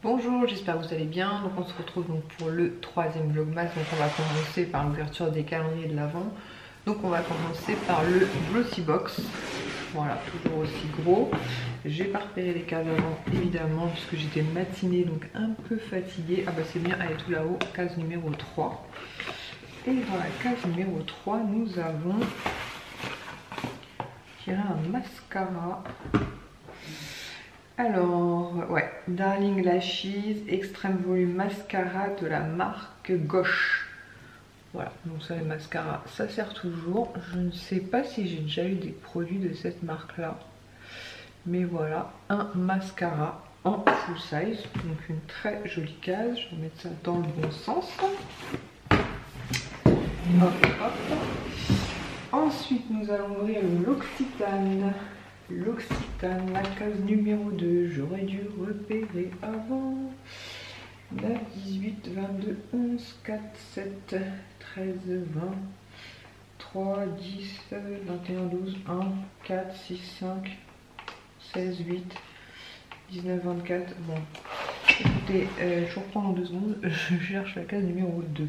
Bonjour, j'espère que vous allez bien. Donc on se retrouve donc pour le troisième vlogmas. Donc on va commencer par l'ouverture des calendriers de l'Avent. Donc on va commencer par le Glossy Box. Voilà, toujours aussi gros. J'ai pas repéré les cases avant évidemment puisque j'étais matinée donc un peu fatiguée. Ah bah c'est bien, elle est tout là-haut, case numéro 3. Et dans la case numéro 3, nous avons un mascara. Alors, ouais, Darling Lashes Extreme Volume Mascara de la marque Gauche. Voilà, donc ça, les mascaras, ça sert toujours. Je ne sais pas si j'ai déjà eu des produits de cette marque-là. Mais voilà, un mascara en full size. Donc une très jolie case. Je vais mettre ça dans le bon sens. Hop, hop. Ensuite, nous allons ouvrir l'Occitane. L'Occitane, la case numéro 2, j'aurais dû repérer avant. 9, 18, 22, 11, 4, 7, 13, 20, 3, 10, 21, 12, 1, 4, 6, 5, 16, 8, 19, 24. Bon, écoutez, je reprends dans 2 secondes, je cherche la case numéro 2.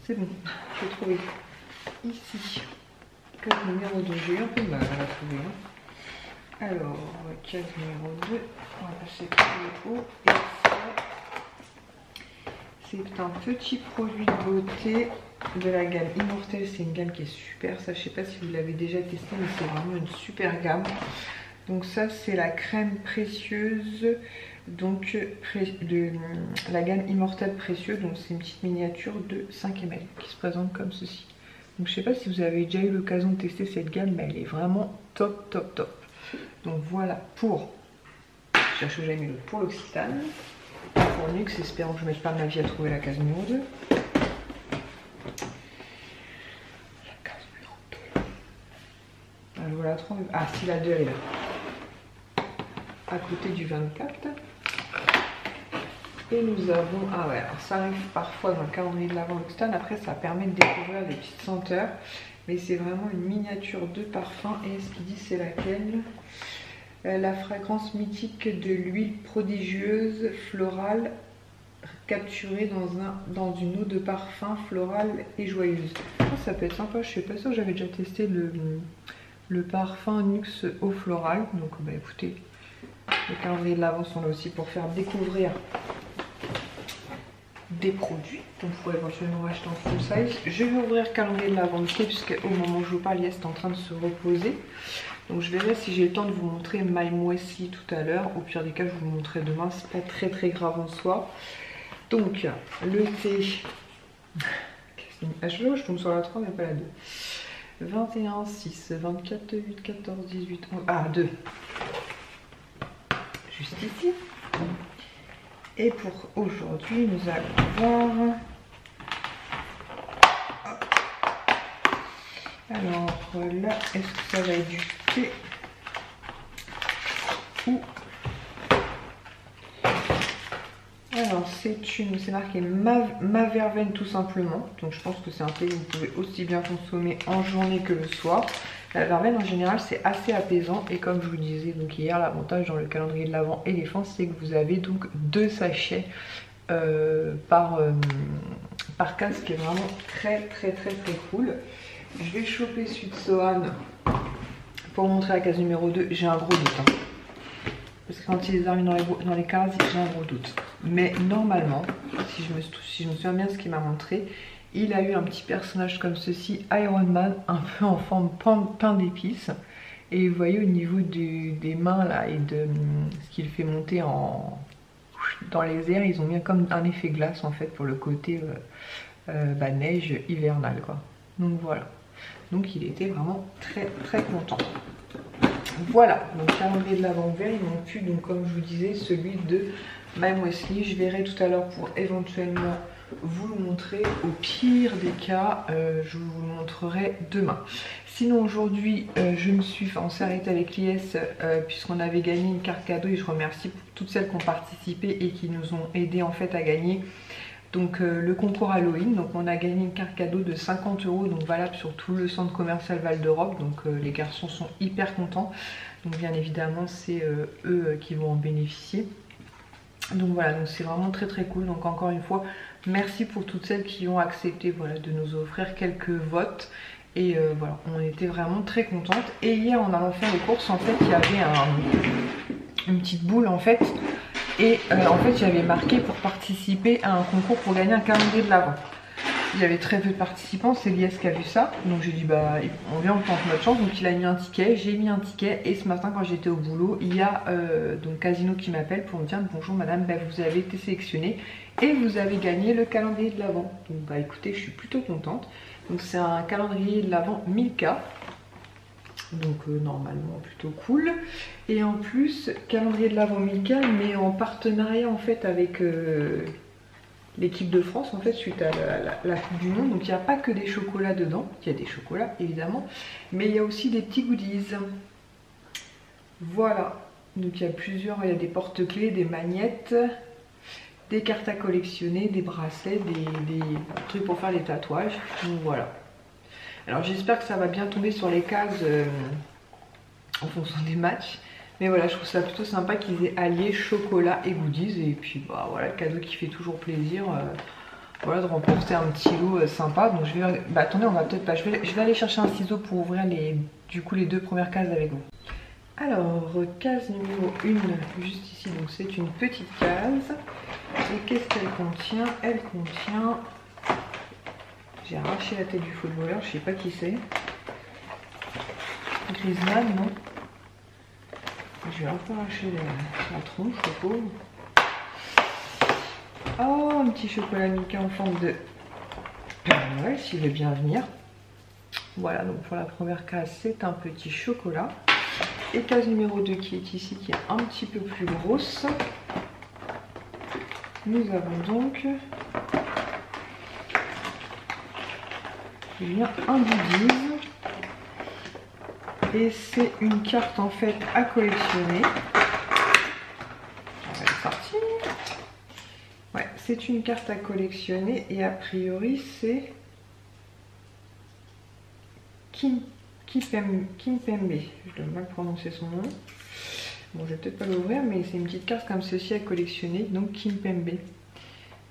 C'est bon, j'ai trouvé. Ici, case numéro 2, j'ai eu un peu de mal à la trouver. Hein. Alors, case numéro 2, on va passer par le haut. Et c'est un petit produit de beauté de la gamme Immortelle. C'est une gamme qui est super. Ça, je sais pas si vous l'avez déjà testé, mais c'est vraiment une super gamme. Donc ça, c'est la crème précieuse. Donc de la gamme Immortelle Précieux. Donc c'est une petite miniature de 5 ml qui se présente comme ceci. Donc je sais pas si vous avez déjà eu l'occasion de tester cette gamme, mais elle est vraiment top, top, top. Donc voilà pour, je cherche où j'ai mis pour l'Occitane. Pour Nuxe, espérons que je ne mette pas ma vie à trouver la case numéro 2. La case numéro 2. Alors voilà, ah si, la 2 elle est là. À côté du 24. Et nous avons, ah ouais, alors ça arrive parfois dans le calendrier de l'Avent l'Occitane. Après ça permet de découvrir des petites senteurs. Mais c'est vraiment une miniature de parfum. Et ce qu'il dit c'est laquelle? La fragrance mythique de l'huile prodigieuse florale capturée dans une eau de parfum florale et joyeuse. Oh, ça peut être sympa, je suis pas sûre, j'avais déjà testé le parfum Nuxe eau florale. Donc bah écoutez, les calendriers de l'Avent sont là aussi pour faire découvrir des produits. Donc vous pourrez éventuellement acheter en full size. Je vais ouvrir le calendrier de l'Avent puisque au moment où je vous parle, Yes est en train de se reposer. Donc je verrai si j'ai le temps de vous montrer My Moissy tout à l'heure. Au pire des cas, je vous le montrerai demain. C'est pas très très grave en soi. Donc le thé. Je tombe sur la 3 mais pas la 2. 21, 6, 24, 8, 14, 18, 11. Ah, 2. Juste ici. Et pour aujourd'hui, nous allons voir. Alors là, est-ce que ça va être du thé ou... Alors c'est marqué ma verveine tout simplement. Donc je pense que c'est un thé que vous pouvez aussi bien consommer en journée que le soir. La verveine en général c'est assez apaisant et comme je vous disais donc hier, l'avantage dans le calendrier de l'Avent éléphant c'est que vous avez donc 2 sachets par case, ce qui est vraiment très très très très cool. Je vais choper celui de Sohan pour montrer la case numéro 2. J'ai un gros doute. Hein. Parce que quand il les a mis dans les cases, j'ai un gros doute. Mais normalement, si je me souviens bien de ce qu'il m'a montré, il a eu un petit personnage comme ceci, Iron Man, un peu en forme pain d'épices. Et vous voyez au niveau des mains là et de ce qu'il fait monter dans les airs, ils ont mis comme un effet glace en fait pour le côté neige hivernale quoi. Donc voilà. Donc il était vraiment très très content. Voilà, donc calendrier de l'Avent ouvert, il manque plus donc comme je vous disais celui de My Moissy. Je verrai tout à l'heure pour éventuellement vous le montrer. Au pire des cas, je vous le montrerai demain. Sinon aujourd'hui, on s'est arrêté avec l'IS puisqu'on avait gagné une carte cadeau et je remercie toutes celles qui ont participé et qui nous ont aidé en fait à gagner. Donc le concours Halloween, donc on a gagné une carte cadeau de 50 €, donc valable sur tout le centre commercial Val d'Europe. Donc les garçons sont hyper contents. Donc bien évidemment c'est eux qui vont en bénéficier. Donc voilà, donc c'est vraiment très très cool. Donc encore une fois, merci pour toutes celles qui ont accepté, voilà, de nous offrir quelques votes. Et voilà, on était vraiment très contentes. Et hier, en allant faire les courses, en fait, il y avait une petite boule en fait. Et en fait, j'avais marqué pour participer à un concours pour gagner un calendrier de l'Avent. Il y avait très peu de participants, c'est Lies qui a vu ça. Donc j'ai dit bah on vient, on tente notre chance. Donc il a mis un ticket, j'ai mis un ticket. Et ce matin quand j'étais au boulot, il y a donc Casino qui m'appelle pour me dire bonjour madame, bah, vous avez été sélectionnée et vous avez gagné le calendrier de l'Avent. Donc bah écoutez, je suis plutôt contente. Donc c'est un calendrier de l'Avent 1000K. Donc normalement plutôt cool. Et en plus, calendrier de l'Avent 1000K, mais en partenariat en fait avec l'équipe de France en fait suite à la Coupe du Monde. Donc il n'y a pas que des chocolats dedans, il y a des chocolats évidemment, mais il y a aussi des petits goodies. Voilà, donc il y a plusieurs, il y a des porte-clés, des magnettes, des cartes à collectionner, des bracelets, des trucs pour faire les tatouages. Donc voilà. Alors j'espère que ça va bien tomber sur les cases en fonction des matchs. Mais voilà, je trouve ça plutôt sympa qu'ils aient allié chocolat et goodies. Et puis bah voilà, le cadeau qui fait toujours plaisir. Voilà, de remporter un petit lot sympa. Donc je vais. Bah attendez, on va peut-être pas. Je vais aller chercher un ciseau pour ouvrir du coup les deux premières cases avec vous. Alors, case numéro 1, juste ici, donc c'est une petite case. Et qu'est-ce qu'elle contient? Elle contient. J'ai arraché la tête du footballeur, je sais pas qui c'est. Griezmann, non? Je vais un peu arracher la tronche, le pauvre. Oh, un petit chocolat Milka en forme de Père Noël, s'il veut bien venir. Voilà, donc pour la première case, c'est un petit chocolat. Et case numéro 2 qui est ici, qui est un petit peu plus grosse. Nous avons donc un goodies. Et c'est une carte en fait à collectionner. Elle est sortie. Ouais, c'est une carte à collectionner et a priori c'est Kimpembe. Je dois mal prononcer son nom. Bon, je vais peut-être pas l'ouvrir, mais c'est une petite carte comme ceci à collectionner. Donc Kimpembe.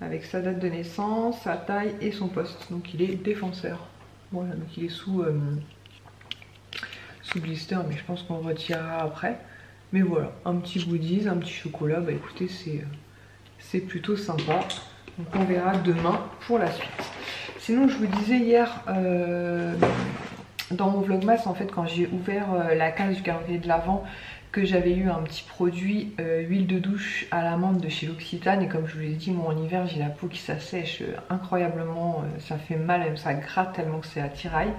Avec sa date de naissance, sa taille et son poste. Donc il est défenseur. Voilà, donc il est sous blister, mais je pense qu'on le retirera après. Mais voilà, un petit goodies, un petit chocolat, bah écoutez, c'est plutôt sympa. Donc on verra demain pour la suite. Sinon, je vous disais hier, dans mon vlogmas, en fait, quand j'ai ouvert la case du calendrier de l'Avent, que j'avais eu un petit produit huile de douche à l'amande de chez l'Occitane. Et comme je vous l'ai dit, moi en hiver, j'ai la peau qui s'assèche incroyablement, ça fait mal, ça gratte tellement que c'est attirail.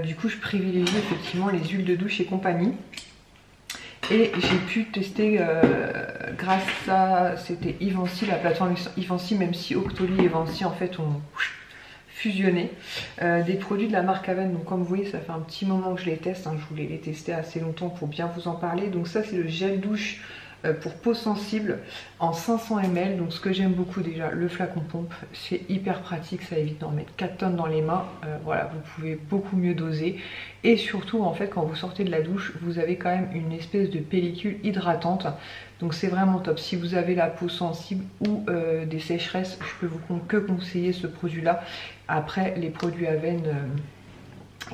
Du coup je privilégie effectivement les huiles de douche et compagnie. Et j'ai pu tester grâce à, c'était Evency, la plateforme Evency, même si Octoly et Evency en fait ont fusionné, des produits de la marque Aven. Donc comme vous voyez, ça fait un petit moment que je les teste, hein. Je voulais les tester assez longtemps pour bien vous en parler. Donc ça c'est le gel douche pour peau sensible en 500 ml. Donc ce que j'aime beaucoup, déjà le flacon pompe, c'est hyper pratique, ça évite d'en mettre 4 tonnes dans les mains. Voilà, vous pouvez beaucoup mieux doser. Et surtout en fait, quand vous sortez de la douche, vous avez quand même une espèce de pellicule hydratante. Donc c'est vraiment top. Si vous avez la peau sensible ou des sécheresses, je peux vous que conseiller ce produit là. Après les produits Aven,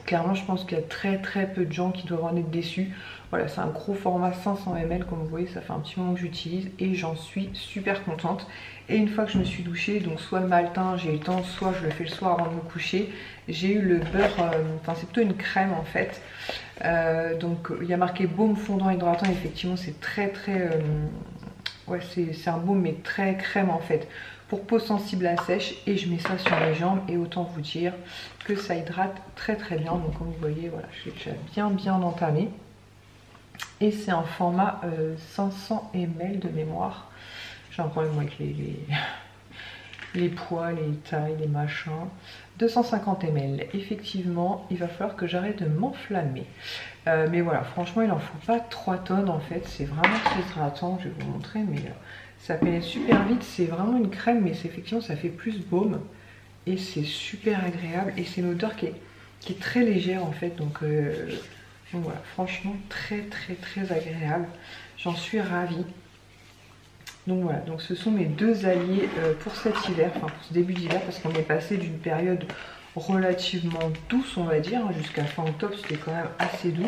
clairement je pense qu'il y a très peu de gens qui doivent en être déçus. Voilà, c'est un gros format 500 ml, comme vous voyez, ça fait un petit moment que j'utilise et j'en suis super contente. Et une fois que je me suis douchée, donc soit le matin j'ai eu le temps, soit je le fais le soir avant de me coucher, j'ai eu le beurre, enfin c'est plutôt une crème en fait. Donc il y a marqué baume fondant hydratant, effectivement c'est ouais, c'est un baume mais très crème en fait, pour peau sensible à sèche, et je mets ça sur les jambes et autant vous dire que ça hydrate très bien. Donc comme vous voyez, voilà, je l'ai déjà bien entamé. Et c'est un format 500 ml de mémoire. J'ai un problème avec les poids, les tailles, les machins. 250 ml. Effectivement, il va falloir que j'arrête de m'enflammer. Mais voilà, franchement, il en faut pas 3 tonnes en fait. C'est vraiment très hydratant. Je vais vous montrer, mais ça pénètre super vite. C'est vraiment une crème, mais effectivement, ça fait plus baume. Et c'est super agréable. Et c'est une odeur qui est très légère en fait. Donc voilà, franchement très agréable. J'en suis ravie. Donc voilà, donc ce sont mes deux alliés pour cet hiver, enfin pour ce début d'hiver, parce qu'on est passé d'une période relativement douce, on va dire, jusqu'à fin octobre c'était quand même assez doux,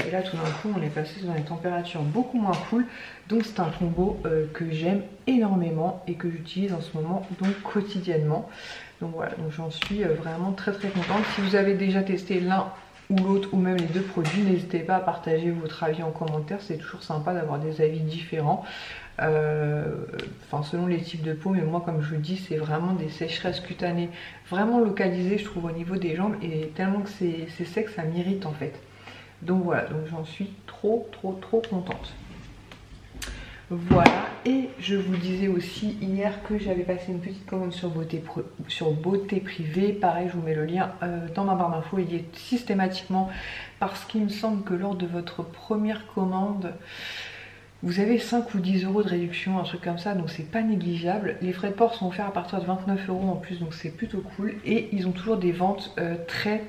et là tout d'un coup on est passé dans des températures beaucoup moins cool, donc c'est un combo que j'aime énormément et que j'utilise en ce moment donc quotidiennement. Donc voilà, donc j'en suis vraiment très contente. Si vous avez déjà testé l'un ou l'autre ou même les deux produits, n'hésitez pas à partager votre avis en commentaire, c'est toujours sympa d'avoir des avis différents. Enfin selon les types de peau, mais moi comme je vous le dis, c'est vraiment des sécheresses cutanées vraiment localisées, je trouve, au niveau des jambes, et tellement que c'est sec, ça m'irrite en fait. Donc voilà, donc j'en suis trop contente. Voilà, et je vous disais aussi hier que j'avais passé une petite commande sur Beauté Privée. Pareil, je vous mets le lien dans ma barre d'infos, il y est systématiquement, parce qu'il me semble que lors de votre première commande, vous avez 5 ou 10 euros de réduction, un truc comme ça, donc c'est pas négligeable. Les frais de port sont offerts à partir de 29 euros en plus, donc c'est plutôt cool. Et ils ont toujours des ventes très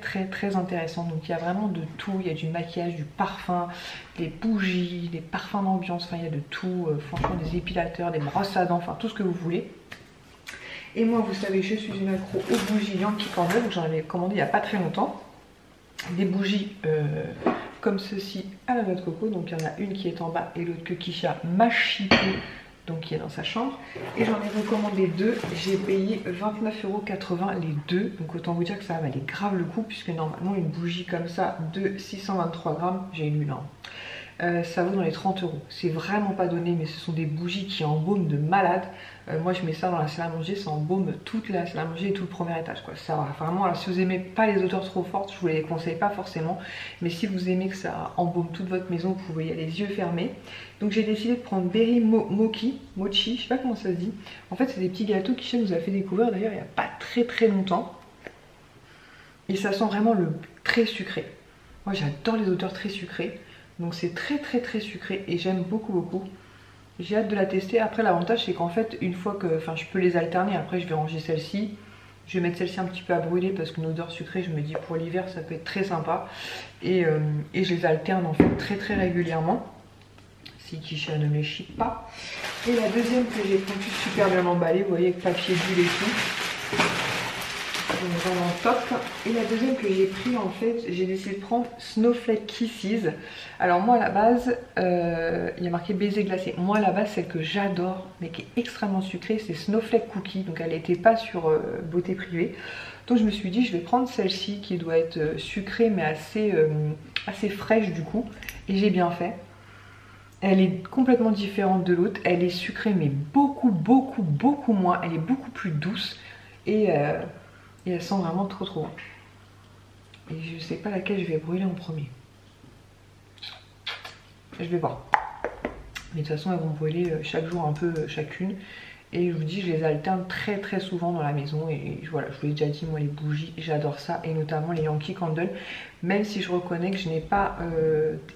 intéressantes. Donc il y a vraiment de tout, il y a du maquillage, du parfum, des bougies, des parfums d'ambiance, enfin il y a de tout. Franchement, des épilateurs, des brosses à dents, enfin tout ce que vous voulez. Et moi, vous savez, je suis une accro aux bougies Yankee Candle, donc j'en avais commandé il n'y a pas très longtemps. Des bougies comme ceci à la noix de coco, donc il y en a une qui est en bas et l'autre que Kisha m'a shippé, donc qui est dans sa chambre, et j'en ai recommandé deux. J'ai payé 29,80 € les deux, donc autant vous dire que ça valait grave le coup, puisque normalement une bougie comme ça de 623 grammes, j'ai lu là, ça vaut dans les 30 euros. C'est vraiment pas donné, mais ce sont des bougies qui embaument de malade. Moi je mets ça dans la salle à manger, ça embaume toute la salle à manger et tout le premier étage, quoi. Ça va vraiment, alors, si vous aimez pas les odeurs trop fortes, je vous les conseille pas forcément, mais si vous aimez que ça embaume toute votre maison, vous pouvez y aller les yeux fermés. Donc j'ai décidé de prendre Berry Mochi, je sais pas comment ça se dit. En fait c'est des petits gâteaux qu'Isha nous a fait découvrir d'ailleurs il y a pas très longtemps, et ça sent vraiment le très sucré. Moi j'adore les odeurs très sucrées. Donc c'est très sucré et j'aime beaucoup. J'ai hâte de la tester. Après l'avantage c'est qu'en fait une fois que, enfin je peux les alterner, après je vais ranger celle-ci. Je vais mettre celle-ci un petit peu à brûler parce qu'une odeur sucrée, je me dis pour l'hiver ça peut être très sympa. Et je les alterne en fait très régulièrement. Si Kisha ne me les chipe pas. Et la deuxième que j'ai pris super bien emballée, vous voyez, avec papier bulle et tout. Donc vraiment top. Et la deuxième que j'ai pris, en fait, j'ai décidé de prendre Snowflake Kisses. Alors moi à la base, il y a marqué baiser glacé. Moi à la base, celle que j'adore, mais qui est extrêmement sucrée, c'est Snowflake Cookie. Donc elle n'était pas sur Beauté Privée. Donc je me suis dit, je vais prendre celle-ci qui doit être sucrée, mais assez fraîche du coup. Et j'ai bien fait. Elle est complètement différente de l'autre. Elle est sucrée, mais beaucoup moins. Elle est beaucoup plus douce. Et elle sent vraiment trop bon. Et je sais pas laquelle je vais brûler en premier. Je vais voir. Mais de toute façon elles vont brûler chaque jour un peu chacune. Et je vous dis, je les alterne très souvent dans la maison. Et voilà, je vous l'ai déjà dit, moi les bougies, j'adore ça. Et notamment les Yankee Candle. Même si je reconnais que je n'ai pas,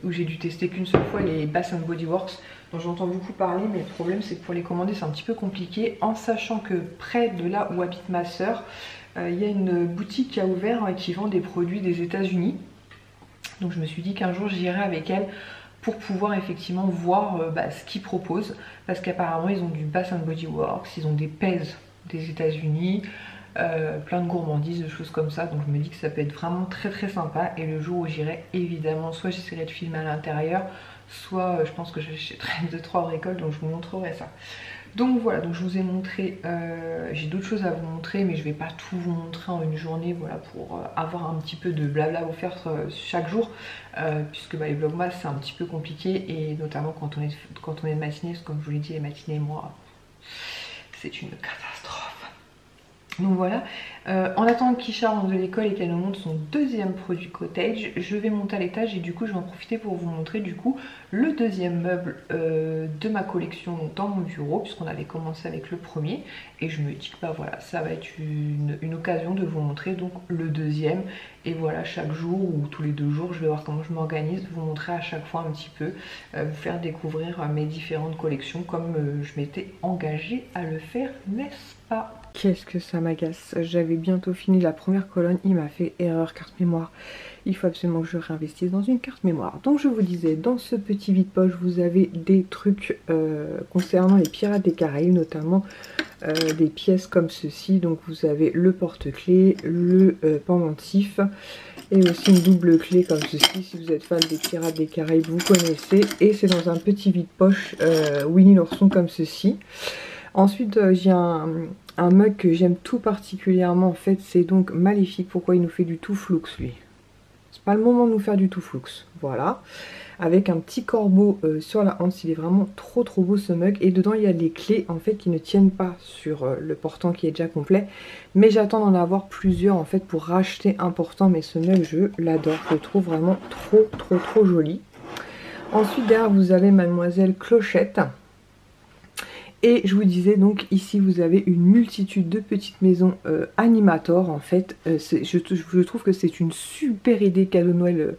ou j'ai dû tester qu'une seule fois, les Bath & Body Works, dont j'entends beaucoup parler. Mais le problème c'est que pour les commander c'est un petit peu compliqué. En sachant que près de là où habite ma soeur, il y a une boutique qui a ouvert qui vend des produits des États-Unis. Donc je me suis dit qu'un jour j'irai avec elle pour pouvoir effectivement voir ce qu'ils proposent. Parce qu'apparemment ils ont du Bath & Body Works, ils ont des pèses des États-Unis, plein de gourmandises, de choses comme ça. Donc je me dis que ça peut être vraiment très sympa. Et le jour où j'irai, évidemment, soit j'essaierai de filmer à l'intérieur, soit je pense que j'achèterai 2-3 bricoles, donc je vous montrerai ça. Donc voilà, donc je vous ai montré, j'ai d'autres choses à vous montrer, mais je vais pas tout vous montrer en une journée, voilà, pour avoir un petit peu de blabla à vous faire chaque jour, puisque les vlogmas c'est un petit peu compliqué, et notamment quand on est matinée, parce que comme je vous l'ai dit, les matinées, moi, c'est une catastrophe. Donc voilà, en attendant qu'Isha rentre de l'école et qu'elle nous montre son deuxième produit cottage, je vais monter à l'étage et du coup je vais en profiter pour vous montrer du coup le deuxième meuble de ma collection dans mon bureau, puisqu'on avait commencé avec le premier, et je me dis que voilà, ça va être une occasion de vous montrer donc le deuxième. Et voilà, chaque jour ou tous les 2 jours, je vais voir comment je m'organise, vous montrer à chaque fois un petit peu, vous faire découvrir mes différentes collections comme je m'étais engagée à le faire, n'est-ce pas? Qu'est-ce que ça m'agace. J'avais bientôt fini la première colonne, il m'a fait erreur carte mémoire. Il faut absolument que je réinvestisse dans une carte mémoire. Donc je vous disais, dans ce petit vide-poche, vous avez des trucs concernant les Pirates des Caraïbes, notamment des pièces comme ceci. Donc vous avez le porte-clés, le pendentif et aussi une double clé comme ceci. Si vous êtes fan des Pirates des Caraïbes, vous connaissez. Et c'est dans un petit vide-poche Winnie l'ourson comme ceci. Ensuite, j'ai un mug que j'aime tout particulièrement. En fait, c'est donc Maléfique. Pourquoi il nous fait du tout flux, lui? C'est pas le moment de nous faire du tout flux. Voilà. Avec un petit corbeau sur la hanche. Il est vraiment trop beau ce mug. Et dedans, il y a des clés en fait qui ne tiennent pas sur le portant qui est déjà complet. Mais j'attends d'en avoir plusieurs en fait pour racheter un portant. Mais ce mug, je l'adore. Je le trouve vraiment trop joli. Ensuite, derrière, vous avez Mademoiselle Clochette. Et je vous disais donc ici vous avez une multitude de petites maisons Animator en fait. Je trouve que c'est une super idée cadeau de Noël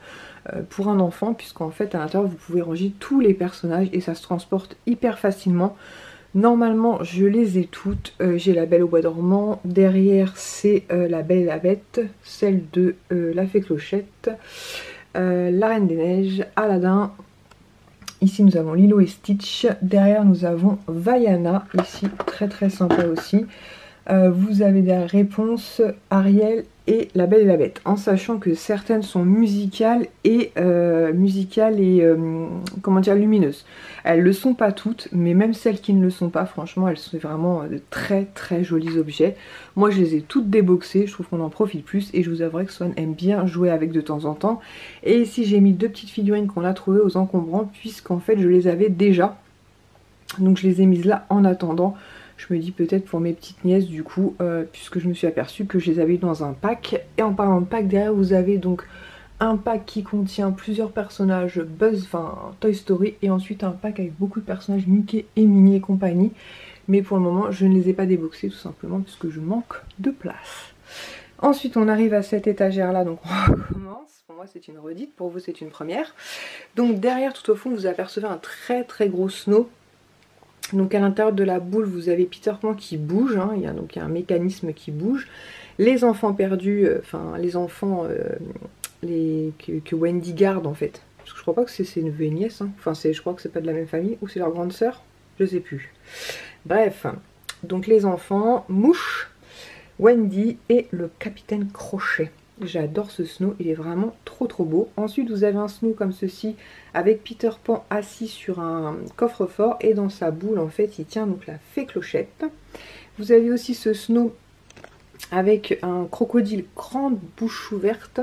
pour un enfant, puisqu'en fait à l'intérieur vous pouvez ranger tous les personnages et ça se transporte hyper facilement. Normalement je les ai toutes. J'ai la Belle au Bois dormant, derrière c'est la Belle et la Bête, celle de la Fée Clochette, la Reine des Neiges, Aladdin. Ici nous avons Lilo et Stitch, derrière nous avons Vaiana, ici très sympa aussi. Vous avez des réponses Ariel et La Belle et la Bête, en sachant que certaines sont musicales et comment dire, lumineuses. Elles le sont pas toutes, mais même celles qui ne le sont pas, franchement elles sont vraiment de très jolis objets. Moi je les ai toutes déboxées, je trouve qu'on en profite plus et je vous avouerai que Swan aime bien jouer avec de temps en temps. Et ici j'ai mis deux petites figurines qu'on a trouvées aux encombrants, puisqu'en fait je les avais déjà, donc je les ai mises là en attendant. Je me dis peut-être pour mes petites nièces du coup, puisque je me suis aperçue que je les avais dans un pack. Et en parlant de pack, derrière vous avez donc un pack qui contient plusieurs personnages Buzz, enfin Toy Story, et ensuite un pack avec beaucoup de personnages Mickey et Minnie et compagnie. Mais pour le moment je ne les ai pas déboxés tout simplement puisque je manque de place. Ensuite on arrive à cette étagère là, donc on recommence. Pour moi c'est une redite, pour vous c'est une première. Donc derrière tout au fond vous apercevez un très gros snow. Donc à l'intérieur de la boule vous avez Peter Pan qui bouge, hein. Il y a donc un mécanisme qui bouge. Les enfants perdus, enfin les enfants que Wendy garde en fait. Parce que je crois pas que c'est ses neveux et nièces, hein. Enfin je crois que c'est pas de la même famille, ou c'est leur grande sœur, je sais plus. Bref, donc les enfants, Mouche, Wendy et le Capitaine Crochet. J'adore ce snow, il est vraiment trop beau. Ensuite vous avez un snow comme ceci avec Peter Pan assis sur un coffre-fort et dans sa boule en fait il tient donc la Fée Clochette. Vous avez aussi ce snow avec un crocodile grande bouche ouverte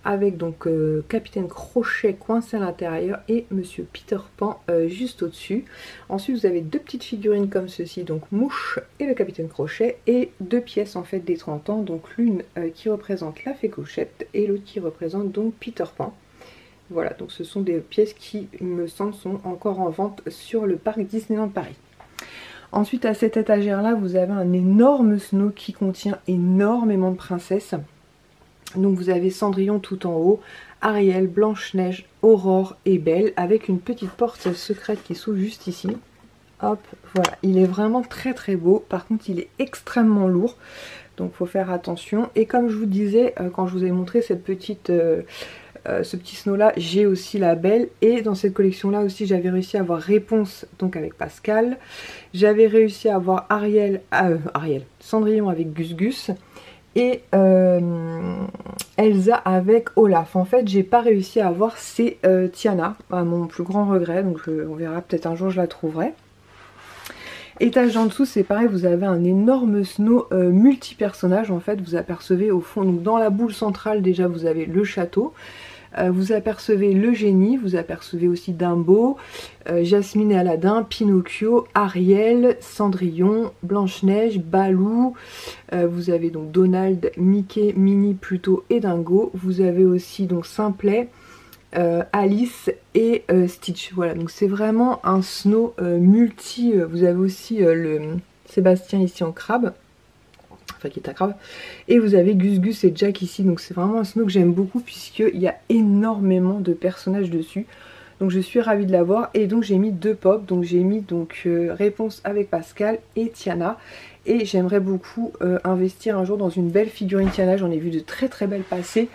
avec donc Capitaine Crochet coincé à l'intérieur et Monsieur Peter Pan juste au-dessus. Ensuite vous avez deux petites figurines comme ceci, donc Mouche et le Capitaine Crochet, et deux pièces en fait des 30 ans, donc l'une qui représente la Fée Clochette et l'autre qui représente donc Peter Pan. Voilà, donc ce sont des pièces qui, il me semble, sont encore en vente sur le parc Disneyland Paris. Ensuite à cette étagère là vous avez un énorme snow qui contient énormément de princesses. Donc vous avez Cendrillon tout en haut, Ariel, Blanche-Neige, Aurore et Belle, avec une petite porte secrète qui s'ouvre juste ici. Hop, voilà, il est vraiment très beau. Par contre il est extrêmement lourd, donc faut faire attention. Et comme je vous disais, quand je vous ai montré cette petite... ce petit snow là, j'ai aussi la Belle, et dans cette collection là aussi j'avais réussi à avoir Réponse donc avec Pascal, j'avais réussi à avoir Cendrillon avec Gus Gus et Elsa avec Olaf. En fait j'ai pas réussi à avoir c'est Tiana, à mon plus grand regret, donc on verra, peut-être un jour je la trouverai. Étage en dessous c'est pareil, vous avez un énorme snow multi-personnages en fait. Vous apercevez au fond, donc dans la boule centrale déjà vous avez le château, vous apercevez le génie, vous apercevez aussi Dumbo, Jasmine et Aladdin, Pinocchio, Ariel, Cendrillon, Blanche-Neige, Balou, vous avez donc Donald, Mickey, Minnie, Pluto et Dingo. Vous avez aussi donc Simplet, Alice et Stitch. Voilà, donc c'est vraiment un snow multi. Vous avez aussi le Sébastien ici en crabe, enfin qui est un crabe, et vous avez Gus Gus et Jack ici. Donc c'est vraiment un snow que j'aime beaucoup puisqu'il y a énormément de personnages dessus. Donc je suis ravie de l'avoir. Et donc j'ai mis 2 pop. Donc j'ai mis donc Réponse avec Pascal et Tiana. Et j'aimerais beaucoup investir un jour dans une belle figurine Tiana. J'en ai vu de très très belles passer.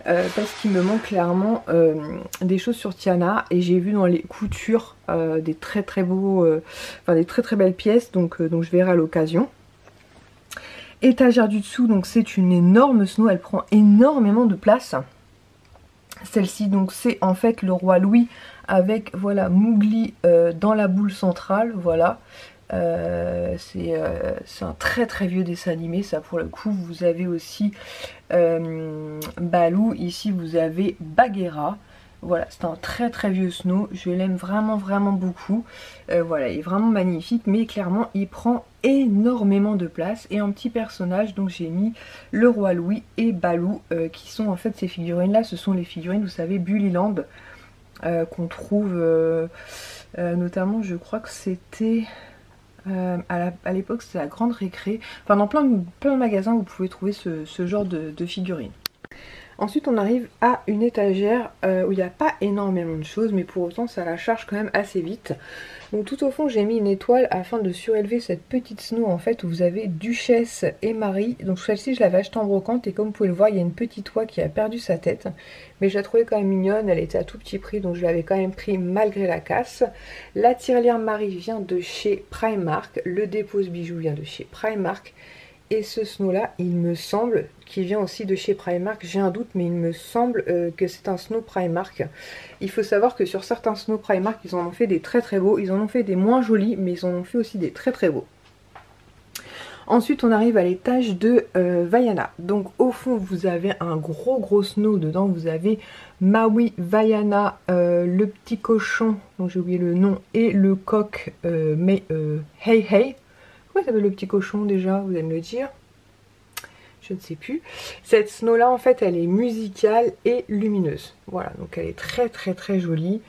Parce qu'il me manque clairement des choses sur Tiana. Et j'ai vu dans les coutures des très très beaux, enfin des très très belles pièces. Donc je verrai à l'occasion. Étagère du dessous, donc c'est une énorme snow. Elle prend énormément de place. Celle-ci donc c'est en fait le roi Louis avec voilà Mowgli dans la boule centrale, voilà. C'est un très très vieux dessin animé, ça pour le coup. Vous avez aussi Baloo, ici vous avez Bagheera. Voilà, c'est un très très vieux snow, je l'aime vraiment vraiment beaucoup. Voilà, il est vraiment magnifique, mais clairement il prend énormément de place. Et en petit personnage, donc j'ai mis le roi Louis et Baloo, qui sont en fait ces figurines là, ce sont les figurines, vous savez, Bullyland, qu'on trouve notamment, je crois que c'était à l'époque c'était la Grande Récré, enfin dans plein de magasins vous pouvez trouver ce genre de figurines. Ensuite on arrive à une étagère où il n'y a pas énormément de choses, mais pour autant ça la charge quand même assez vite. Donc tout au fond j'ai mis une étoile afin de surélever cette petite snow en fait, où vous avez Duchesse et Marie. Donc celle-ci je l'avais achetée en brocante et comme vous pouvez le voir il y a une petite oie qui a perdu sa tête. Mais je la trouvais quand même mignonne, elle était à tout petit prix donc je l'avais quand même pris malgré la casse. La tirelire Marie vient de chez Primark, le dépose bijoux vient de chez Primark. Et ce snow là, il me semble qu'il vient aussi de chez Primark, j'ai un doute mais il me semble que c'est un snow Primark. Il faut savoir que sur certains snow Primark, ils en ont fait des très très beaux, ils en ont fait des moins jolis mais ils en ont fait aussi des très très beaux. Ensuite on arrive à l'étage de Vaiana. Donc au fond vous avez un gros snow, dedans vous avez Maui, Vaiana, le petit cochon, dont j'ai oublié le nom, et le coq Hey Hey. Comment s'appelle le petit cochon déjà, vous allez me le dire? Je ne sais plus. Cette snow là en fait elle est musicale et lumineuse. Voilà, donc elle est très très très jolie.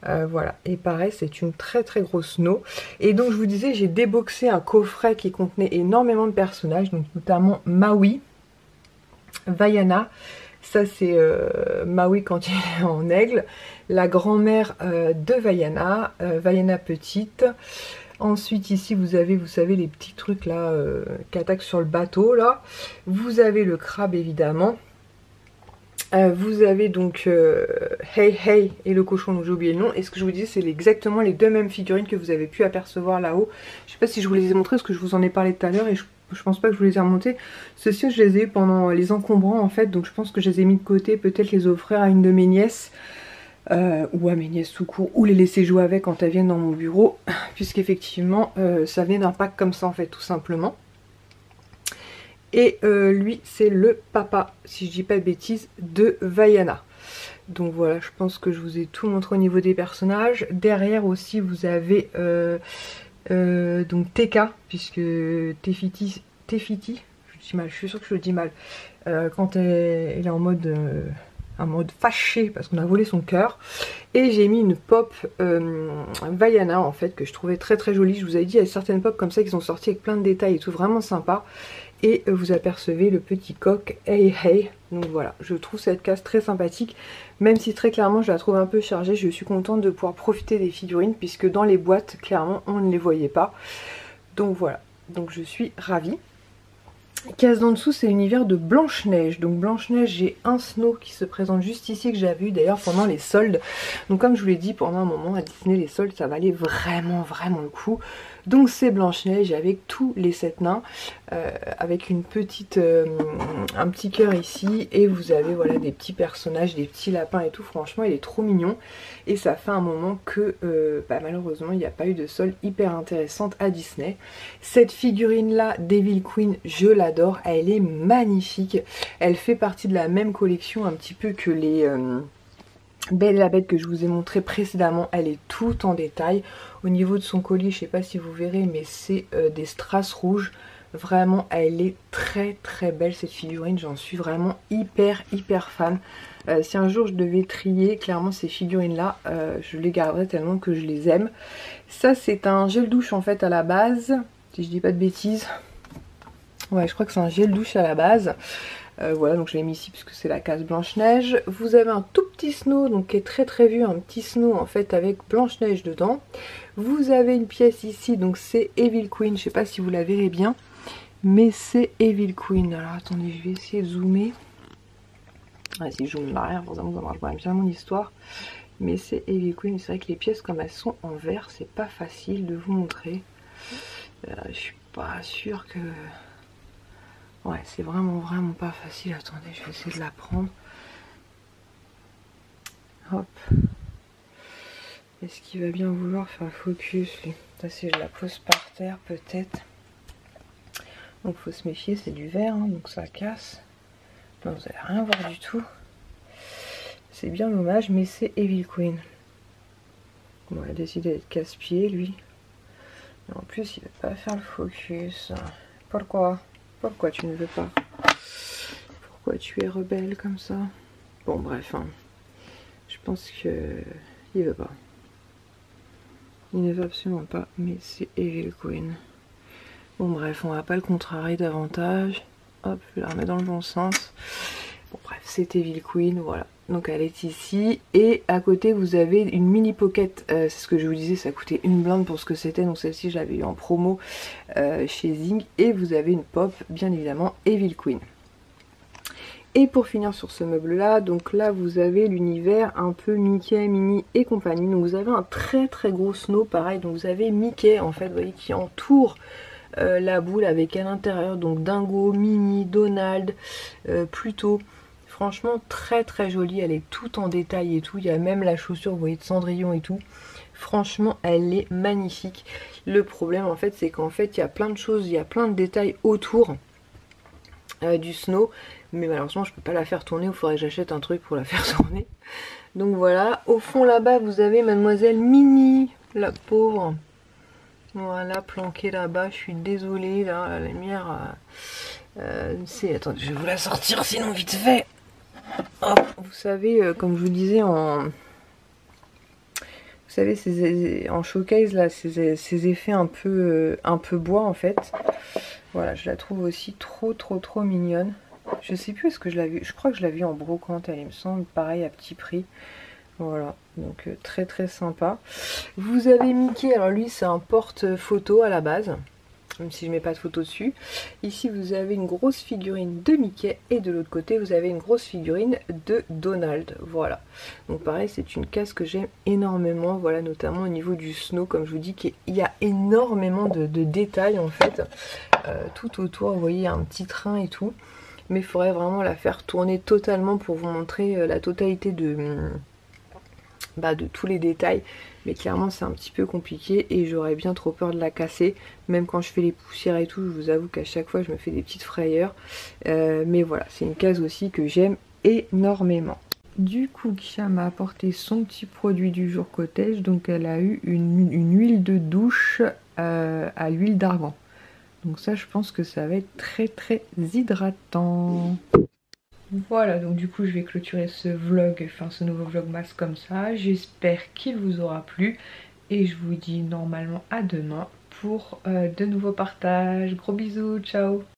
Voilà, et pareil c'est une très très grosse snow. Et donc je vous disais j'ai déboxé un coffret qui contenait énormément de personnages, donc notamment Maui, Vaiana. Ça c'est Maui quand il est en aigle. La grand-mère de Vaiana, Vaiana petite. Ensuite ici vous avez, vous savez, les petits trucs là qui attaquent sur le bateau là. Vous avez le crabe évidemment. Vous avez donc Hey Hey et le cochon dont j'ai oublié le nom. Et ce que je vous disais c'est exactement les deux mêmes figurines que vous avez pu apercevoir là-haut. Je sais pas si je vous les ai montrées parce que je vous en ai parlé tout à l'heure et je pense pas que je vous les ai remontées. Ceux-ci je les ai eu pendant les encombrants en fait. Donc je pense que je les ai mis de côté, peut-être les offrir à une de mes nièces. Ou à mes nièces tout court, ou les laisser jouer avec quand elles viennent dans mon bureau, puisqu'effectivement ça venait d'un pack comme ça en fait tout simplement. Et lui c'est le papa, si je dis pas de bêtises, de Vaiana. Donc voilà, je pense que je vous ai tout montré au niveau des personnages. Derrière aussi vous avez donc Teka, puisque Tefiti, je dis mal, je suis sûre que je le dis mal, quand elle est en mode fâché parce qu'on a volé son cœur. Et j'ai mis une pop Vaiana en fait que je trouvais très très jolie. Je vous avais dit il y a certaines pop comme ça qui sont sorties avec plein de détails et tout, vraiment sympa. Et vous apercevez le petit coq Hey Hey. Donc voilà, je trouve cette case très sympathique, même si très clairement je la trouve un peu chargée. Je suis contente de pouvoir profiter des figurines puisque dans les boîtes clairement on ne les voyait pas. Donc voilà, donc je suis ravie. Case d'en dessous c'est l'univers de Blanche-Neige. Donc Blanche-Neige, j'ai un snow qui se présente juste ici que j'avais eu d'ailleurs pendant les soldes. Donc comme je vous l'ai dit, pendant un moment à Disney les soldes ça valait vraiment le coup. Donc c'est Blanche-Neige avec tous les 7 nains, avec une petite, un petit cœur ici, et vous avez voilà des petits personnages, des petits lapins et tout. Franchement il est trop mignon et ça fait un moment que malheureusement il n'y a pas eu de solde hyper intéressante à Disney. Cette figurine là, Devil Queen, je l'adore, elle est magnifique, elle fait partie de la même collection un petit peu que les Belle et la Bête que je vous ai montré précédemment. Elle est toute en détail. Au niveau de son collier, je sais pas si vous verrez, mais c'est des strass rouges. Vraiment, elle est très très belle cette figurine. J'en suis vraiment hyper fan. Si un jour je devais trier, clairement ces figurines là, je les garderais tellement que je les aime. Ça c'est un gel douche en fait à la base, si je dis pas de bêtises. Ouais, je crois que c'est un gel douche à la base. Voilà, donc je l'ai mis ici parce que c'est la case Blanche-Neige. Vous avez un tout petit snow, donc qui est très vieux, un petit snow en fait avec Blanche-Neige dedans. Vous avez une pièce ici, donc c'est Evil Queen, je sais pas si vous la verrez bien, mais c'est Evil Queen. Alors attendez, je vais essayer de zoomer. Ah, si je zoome l'arrière, forcément ça marche pas bien mon histoire. Mais c'est Evil Queen, c'est vrai que les pièces comme elles sont en vert, c'est pas facile de vous montrer. Je suis pas sûre que... Ouais, c'est vraiment pas facile. Attendez, je vais essayer de la prendre. Hop. Est-ce qu'il va bien vouloir faire focus lui? Ça, si je la pose par terre peut-être. Donc faut se méfier, c'est du verre, hein, donc ça casse. Non, vous allez rien voir du tout. C'est bien dommage, mais c'est Evil Queen. Bon, il a décidé d'être casse-pied lui. Et en plus, il veut pas faire le focus. Pourquoi? Pourquoi tu ne veux pas? Pourquoi tu es rebelle comme ça? Bon, bref, hein. Je pense que il veut pas. Il ne veut absolument pas, mais c'est Evil Queen. Bon, bref, on va pas le contrarier davantage. Hop, je vais la remettre dans le bon sens. Bon, bref, c'est Evil Queen, voilà. Donc elle est ici. Et à côté, vous avez une mini pocket. C'est ce que je vous disais, ça coûtait une blinde pour ce que c'était. Donc celle-ci, je l'avais eu en promo chez Zing. Et vous avez une pop, bien évidemment, Evil Queen. Et pour finir sur ce meuble là, donc là vous avez l'univers un peu Mickey, Minnie et compagnie. Donc vous avez un très gros snow pareil, donc vous avez Mickey en fait, vous voyez, qui entoure la boule avec à l'intérieur donc Dingo, Minnie, Donald, Pluto. Franchement très jolie, elle est toute en détail et tout, il y a même la chaussure, vous voyez, de Cendrillon et tout. Franchement elle est magnifique. Le problème en fait c'est qu'en fait il y a plein de choses, il y a plein de détails autour du snow, mais malheureusement je peux pas la faire tourner, il faudrait que j'achète un truc pour la faire tourner. Donc voilà, au fond là-bas vous avez mademoiselle Minnie, la pauvre, voilà, planquée là-bas. Je suis désolée, là la lumière c'est... Attendez, je vais vous la sortir sinon vite fait. Hop, vous savez, comme je vous disais en... Vous savez, en showcase là, ces effets un peu bois en fait. Voilà, je la trouve aussi trop mignonne. Je sais plus, est-ce que je l'ai vue, je crois que je l'ai vue en brocante, elle, il me semble, pareil à petit prix. Voilà, donc très sympa. Vous avez Mickey, alors lui c'est un porte-photo à la base, même si je mets pas de photo dessus. Ici vous avez une grosse figurine de Mickey et de l'autre côté vous avez une grosse figurine de Donald. Voilà, donc pareil c'est une case que j'aime énormément, voilà, notamment au niveau du snow, comme je vous dis, il y a énormément de détails en fait, tout autour, vous voyez, il y a un petit train et tout, mais il faudrait vraiment la faire tourner totalement pour vous montrer la totalité de tous les détails, mais clairement c'est un petit peu compliqué et j'aurais bien trop peur de la casser, même quand je fais les poussières et tout. Je vous avoue qu'à chaque fois je me fais des petites frayeurs, mais voilà, c'est une case aussi que j'aime énormément. Du coup, Kia m'a apporté son petit produit du jour cottage, donc elle a eu une huile de douche à l'huile d'argan. Donc ça, je pense que ça va être très hydratant. Voilà, donc du coup je vais clôturer ce vlog, enfin ce nouveau vlogmas comme ça. J'espère qu'il vous aura plu et je vous dis normalement à demain pour de nouveaux partages. Gros bisous, ciao!